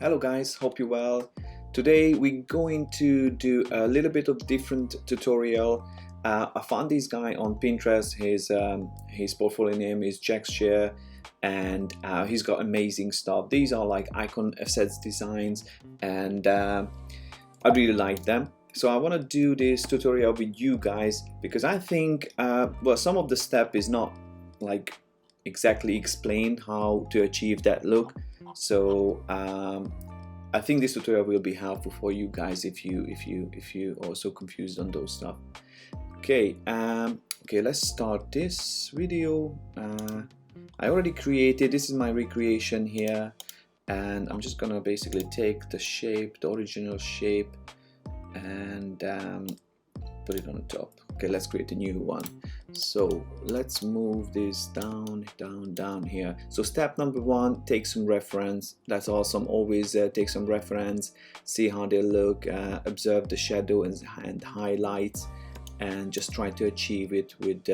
Hello guys, hope you're well. Today we're going to do a little bit of different tutorial. I found this guy on Pinterest. His portfolio name is Jackshare, and he's got amazing stuff. These are like icon assets designs, and I really like them. So I want to do this tutorial with you guys because I think well, some of the step is not like exactly explained how to achieve that look. So I think this tutorial will be helpful for you guys if you also confused on those stuff. Okay, let's start this video. I already created, this is my recreation here, and I'm just gonna basically take the shape, the original shape, and put it on top. Okay, let's create a new one. So let's move this down here. So step number one, take some reference. That's awesome. Always take some reference, see how they look, observe the shadow and highlights, and just try to achieve it with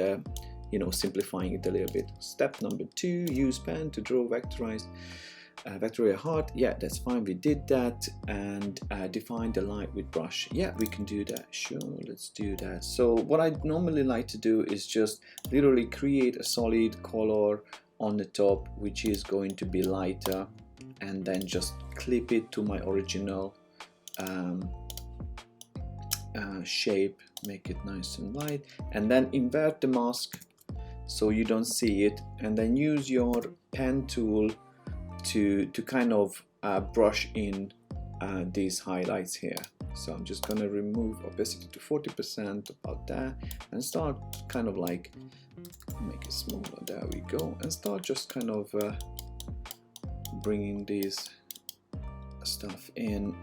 you know, simplifying it a little bit. Step number two, use pen to draw vectorial heart. Yeah, that's fine, we did that. And define the light with brush. Yeah, we can do that, sure, let's do that. So what I normally like to do is just literally create a solid color on the top, which is going to be lighter, and then just clip it to my original shape, make it nice and light, and then invert the mask so you don't see it, and then use your pen tool to kind of brush in these highlights here. So I'm just gonna remove opacity to 40%, about that, and start kind of like make it smaller. There we go, and start just kind of bringing these stuff in.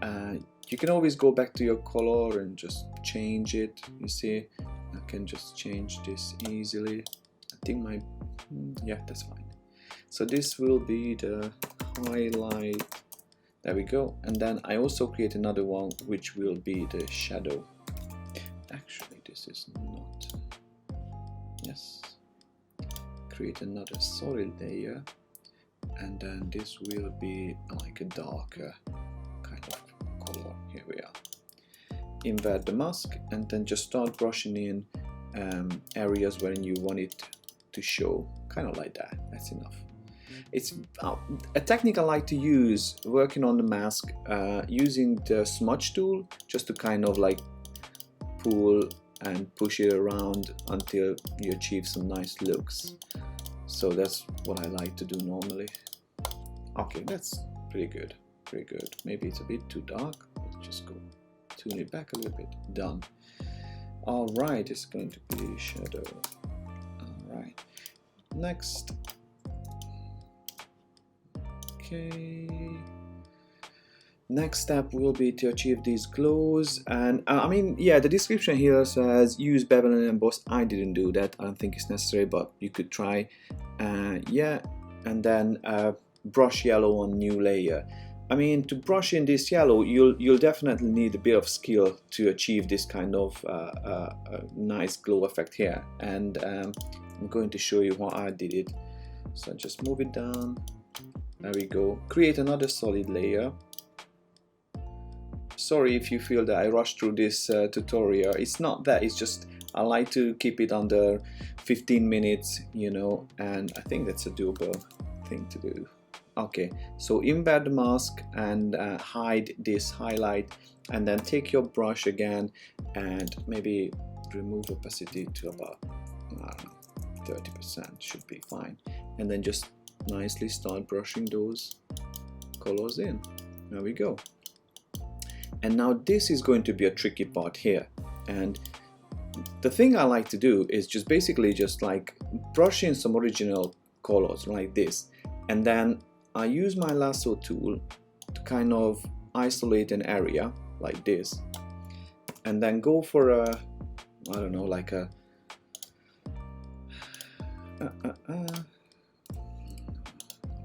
You can always go back to your color and just change it. You see, I can just change this easily. I think yeah, that's fine. So this will be the highlight. There we go. And then I also create another one which will be the shadow. Actually, this is not. Yes. Create another solid layer, and then this will be like a darker kind of color. Here we are. Invert the mask, and then just start brushing in areas where you want it to show, kind of like that. That's enough. It's a technique I like to use working on the mask, using the smudge tool, just to kind of like pull and push it around until you achieve some nice looks. So that's what I like to do normally. Okay, that's pretty good, pretty good. Maybe it's a bit too dark. Let's just go tune it back a little bit. Done. All right, it's going to be shadow. All right, next. Okay, next step will be to achieve these glows, and I mean, yeah, the description here says use bevel and emboss. I didn't do that. I don't think it's necessary, but you could try. Yeah, and then brush yellow on new layer. I mean, to brush in this yellow, you'll definitely need a bit of skill to achieve this kind of nice glow effect here, and I'm going to show you how I did it. So just move it down. There we go. Create another solid layer. Sorry if you feel that I rushed through this tutorial. It's not that, it's just I like to keep it under 15 minutes, you know, and I think that's a doable thing to do. Okay, so invert the mask and hide this highlight, and then take your brush again and maybe remove opacity to about, I don't know, 30%, should be fine, and then just nicely start brushing those colors in. There we go. And now this is going to be a tricky part here, and the thing I like to do is just basically just like brush in some original colors like this, and then I use my lasso tool to kind of isolate an area like this, and then go for a, I don't know, like a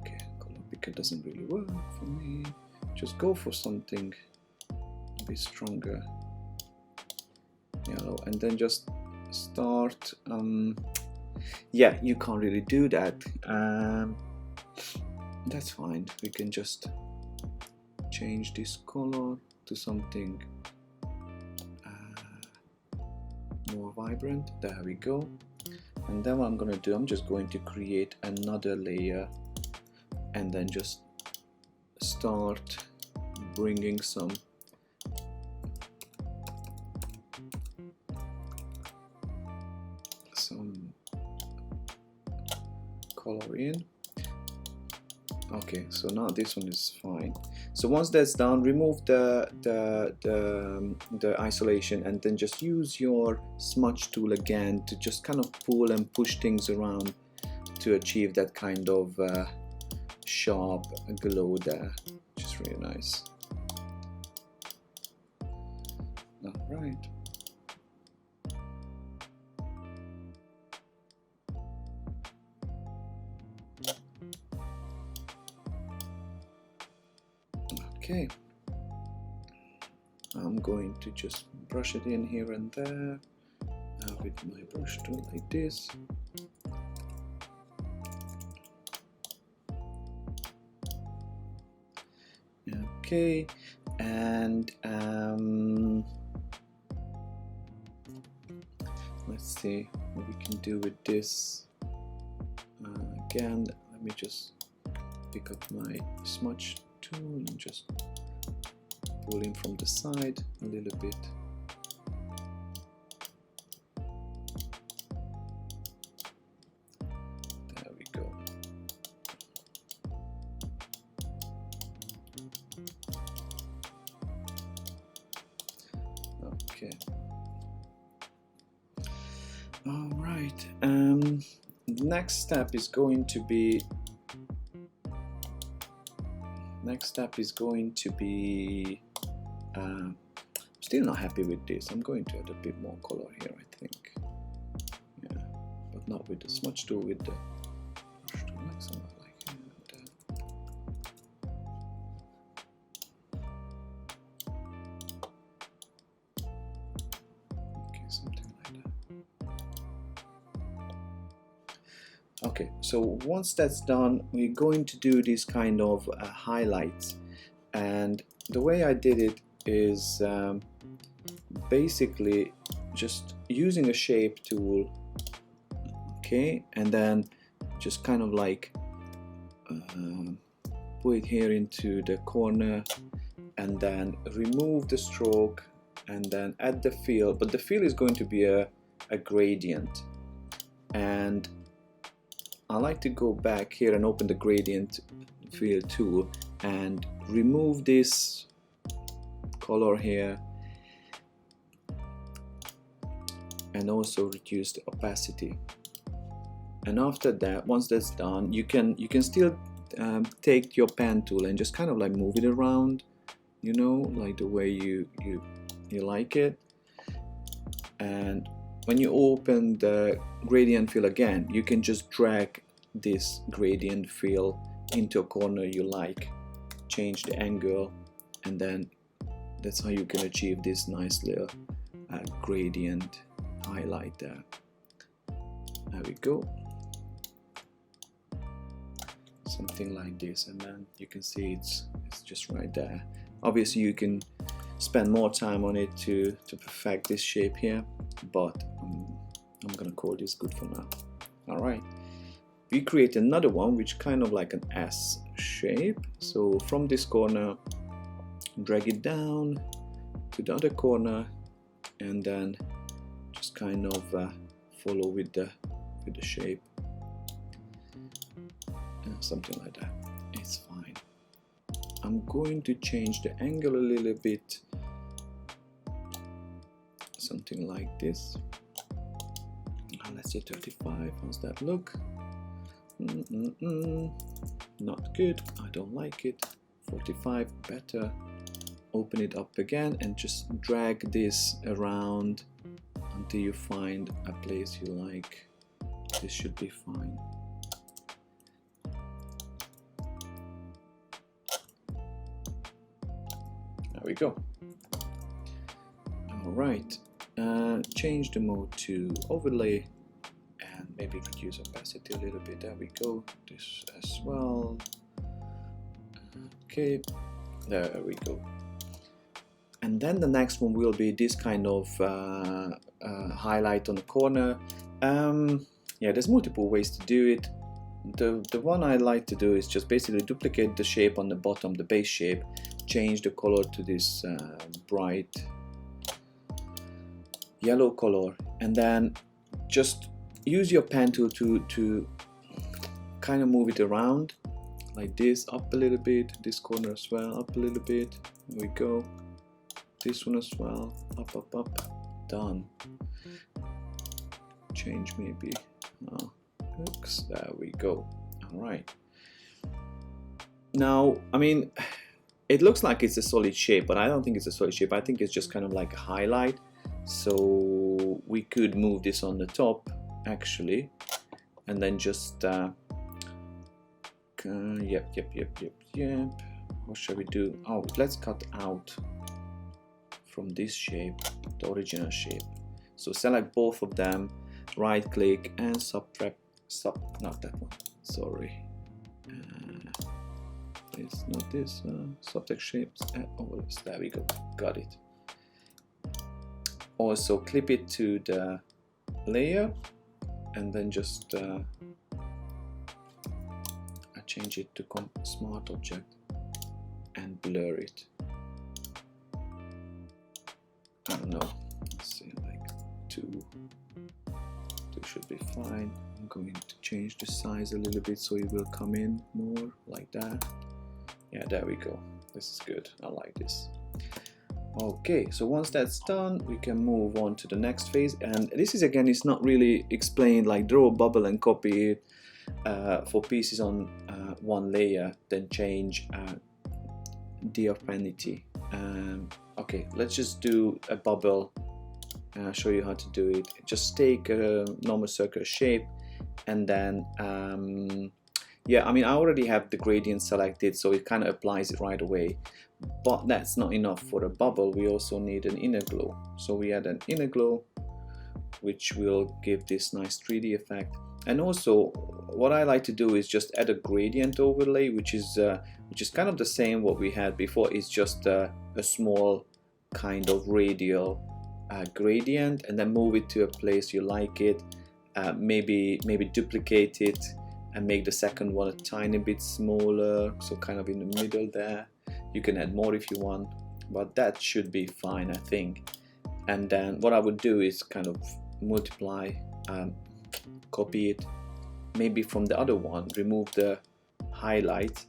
okay, color picker doesn't really work for me. Just go for something a bit stronger yellow, and then just start. Yeah, you can't really do that. That's fine. We can just change this color to something more vibrant. There we go. And then what I'm gonna do, I'm just going to create another layer and then just start bringing some color in. Okay, so now this one is fine. So once that's done, remove the isolation and then just use your smudge tool again to just kind of pull and push things around to achieve that kind of sharp glow there, which is really nice. All right. Okay, I'm going to just brush it in here and there with my brush tool like this. Okay, and let's see what we can do with this. Again, let me just pick up my smudge tool and just pull in from the side a little bit. There we go. Okay. All right. Next step is going to be still not happy with this. I'm going to add a bit more color here, I think. Yeah, but not with the smudge tool, with the brush tool, like something like that. Okay, something like that. Okay, so once that's done, we're going to do these kind of highlights, and the way I did it is basically just using a shape tool, okay, and then just kind of like put it here into the corner and then remove the stroke and then add the fill, but the fill is going to be a gradient, and I like to go back here and open the gradient fill tool and remove this color here and also reduce the opacity. And after that, once that's done, you can still take your pen tool and just kind of like move it around, you know, like the way you like it. And when you open the gradient fill again, you can just drag this gradient fill into a corner you like, change the angle, and then that's how you can achieve this nice little gradient highlight there. There we go. Something like this, and then you can see it's just right there. Obviously you can spend more time on it to perfect this shape here, but I'm gonna call this good for now. All right, we create another one which kind of like an S shape. So from this corner, drag it down to the other corner, and then just kind of follow with the shape, something like that. It's fine. I'm going to change the angle a little bit, something like this. Let's say 35. How's that look? Not good. I don't like it. 45 better. Open it up again and just drag this around until you find a place you like. This should be fine. There we go. All right. change the mode to overlay and maybe reduce opacity a little bit. There we go. This as well. Okay, there we go. And then the next one will be this kind of highlight on the corner. Yeah, there's multiple ways to do it. The one I like to do is just basically duplicate the shape on the bottom, the base shape, change the color to this bright yellow color, and then just use your pen tool to kind of move it around like this, up a little bit, this corner as well, up a little bit, there we go, this one as well, up, up, up, done. Change maybe, oops, there we go. All right, now I mean it looks like it's a solid shape, but I don't think it's a solid shape. I think it's just kind of like a highlight. So we could move this on the top actually, and then just yep. What shall we do? Oh, let's cut out from this shape the original shape. So select both of them, right click and not that one, sorry, it's not this, subject shapes and overlays. There we go, got it. Also clip it to the layer and then just change it to smart object and blur it. I don't know, let's see, like two should be fine. I'm going to change the size a little bit so it will come in more like that. Yeah, there we go, this is good, I like this. Okay, so once that's done, we can move on to the next phase, and this is again, it's not really explained, like draw a bubble and copy it for pieces on one layer, then change the opacity. Okay, let's just do a bubble and I'll show you how to do it. Just take a normal circular shape and then yeah, I mean I already have the gradient selected, so it kind of applies it right away. But that's not enough for a bubble, we also need an inner glow. So we add an inner glow, which will give this nice 3D effect. And also what I like to do is just add a gradient overlay, which is kind of the same what we had before. It's just a small kind of radial gradient, and then move it to a place you like it. Maybe duplicate it and make the second one a tiny bit smaller, so kind of in the middle there. You can add more if you want, but that should be fine, I think. And then what I would do is kind of multiply, copy it, maybe from the other one, remove the highlight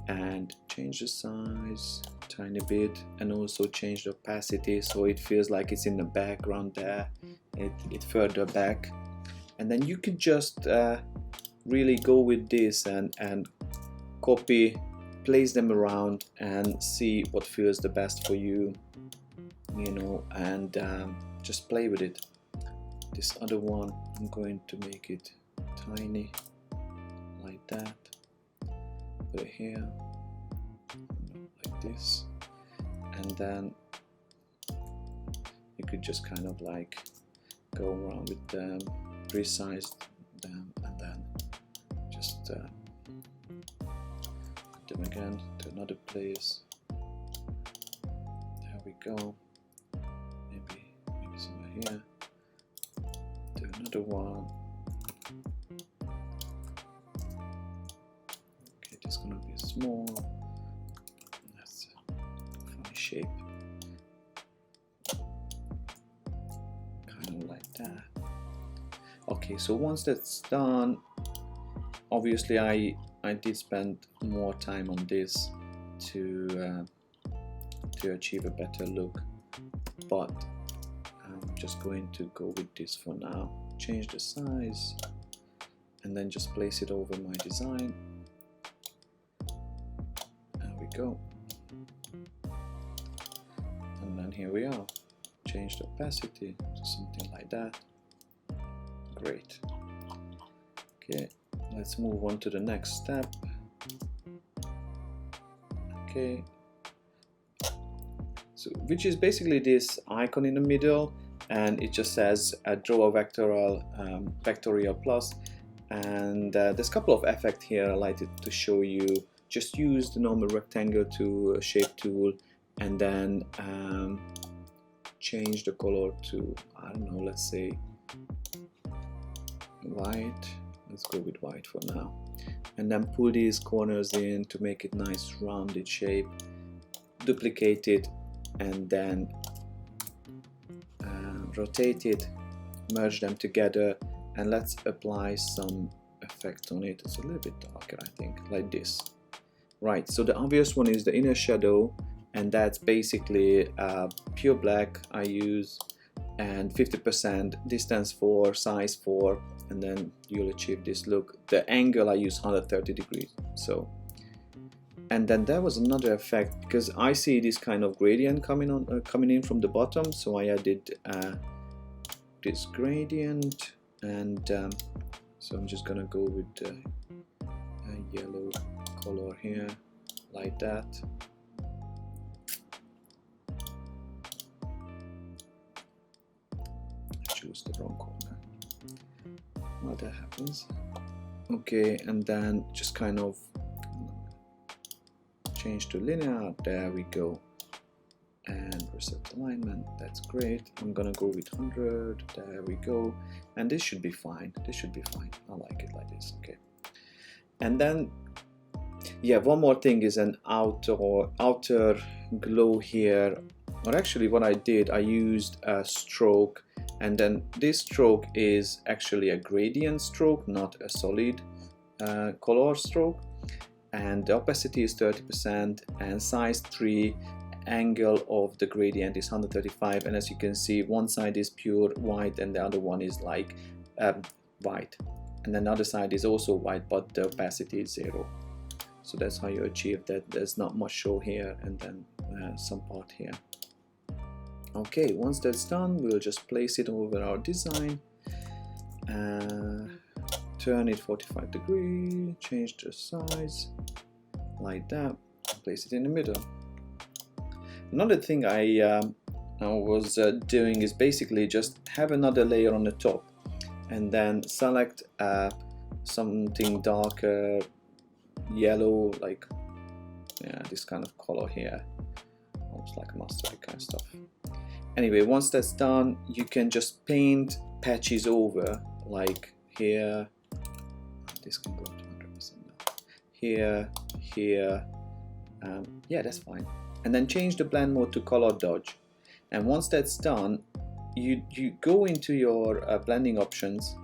and change the size a tiny bit, and also change the opacity so it feels like it's in the background there, it further back. And then you could just really go with this and copy, place them around and see what feels the best for you, you know, and just play with it. This other one, I'm going to make it tiny like that, put it here like this, and then you could just kind of like go around with them, resize them, and then just put them again to another place. There we go. Maybe somewhere here. Do another one. Okay, this is gonna be small. That's a funny shape. Kind of like that. Okay, so once that's done, obviously I did spend more time on this to achieve a better look, but I'm just going to go with this for now. Change the size and then just place it over my design. There we go. And then here we are. Change the opacity to something like that. Great. Okay, let's move on to the next step. Okay, so which is basically this icon in the middle, and it just says draw a vectorial plus, and there's a couple of effects here I like to show you. Just use the normal rectangle to shape tool, and then change the color to, I don't know, let's say white. Let's go with white for now, and then pull these corners in to make it nice rounded shape, duplicate it, and then rotate it, merge them together, and let's apply some effect on it. It's a little bit darker, I think, like this. Right, so the obvious one is the inner shadow, and that's basically pure black I use, and 50% distance 4, size 4, and then you'll achieve this look. The angle I use 130 degrees. So, and then there was another effect, because I see this kind of gradient coming in from the bottom, so I added this gradient, and so I'm just gonna go with a yellow color here, like that. I choose the wrong corner. Well, that happens. Okay, and then just kind of change to linear. There we go. And reset alignment. That's great. I'm gonna go with 100. There we go. And this should be fine. This should be fine. I like it like this. Okay. And then, yeah, one more thing is an outer glow here. Or actually, what I did, I used a stroke, and then this stroke is actually a gradient stroke, not a solid color stroke. And the opacity is 30%, and size 3, angle of the gradient is 135, and as you can see, one side is pure white and the other one is like white, and then the other side is also white, but the opacity is 0. So that's how you achieve that. There's not much show here, and then some part here. Okay, once that's done, we'll just place it over our design, turn it 45 degrees, change the size like that, place it in the middle. Another thing I was doing is basically just have another layer on the top, and then select something darker yellow, like this kind of color here, almost like mustard kind of stuff. Anyway, once that's done, you can just paint patches over, like here. This can go to 100% now. Here, here, yeah, that's fine. And then change the blend mode to color dodge. And once that's done, you go into your blending options,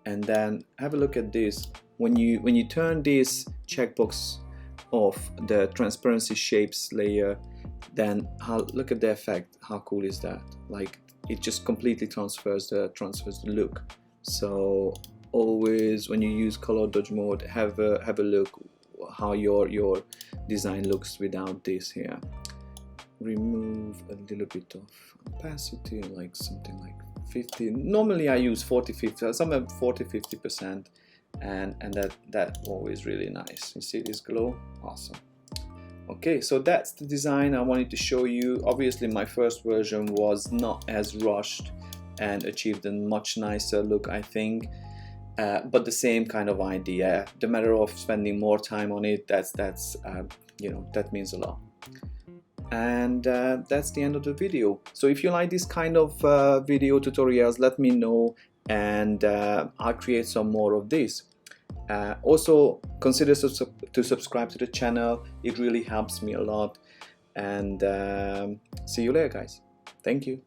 and then have a look at this. When you turn this checkbox off, the transparency shapes layer, then look at the effect. How cool is that? Like, it just completely transfers the look. So always when you use color dodge mode, have a look how your design looks without this here. Remove a little bit of opacity, like something like 50. Normally I use 40-50, somewhere 40-50%, and that always really nice. You see this glow? Awesome. Okay, so that's the design I wanted to show you. Obviously my first version was not as rushed and achieved a much nicer look, I think. But the same kind of idea. The matter of spending more time on it, that's you know, that means a lot. And that's the end of the video. So if you like this kind of video tutorials, let me know, and I'll create some more of this. Also consider to subscribe to the channel. It really helps me a lot. And see you later, guys. Thank you.